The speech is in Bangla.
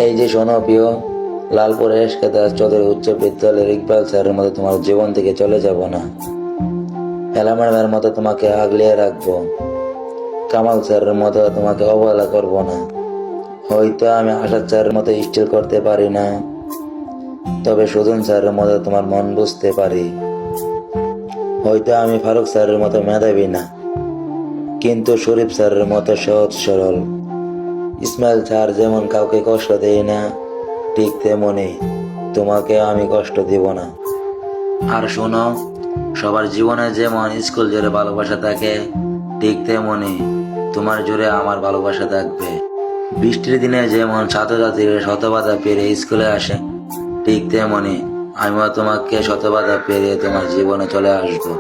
এই যে শোনো প্রিয়, লালপুর এসকেদার চৌধুরী উচ্চ বিদ্যালয়ের ইকবাল স্যারের মতো তোমার জীবন থেকে চলে যাব না। এলামের মতো তোমাকে আগলিয়ে রাখবো। কামাল স্যারের মতো তোমাকে অবহেলা করব না। হয়তো আমি আশাদ স্যারের মতো স্টিল করতে পারি না, তবে সুজন স্যারের মতো তোমার মন বুঝতে পারি। হয়তো আমি ফারুক স্যারের মতো মেধাবী না, কিন্তু শরীফ স্যারের মতো সহজ সরল। ইসমাইল স্যার যেমন কাউকে কষ্ট দেয় না, ঠিক তেমনি তোমাকে আমি কষ্ট দিব না। আর শোনো, সবার জীবনে যেমন স্কুল জুড়ে ভালোবাসা থাকে, ঠিক তেমনি তোমার জুড়ে আমার ভালোবাসা থাকবে। বৃষ্টির দিনে যেমন ছাত্রছাত্রীরা শতবাধা পেরিয়ে স্কুলে আসে, ঠিক তেমনি আমিও তোমাকে শতবাধা পেরিয়ে তোমার জীবনে চলে আসবো।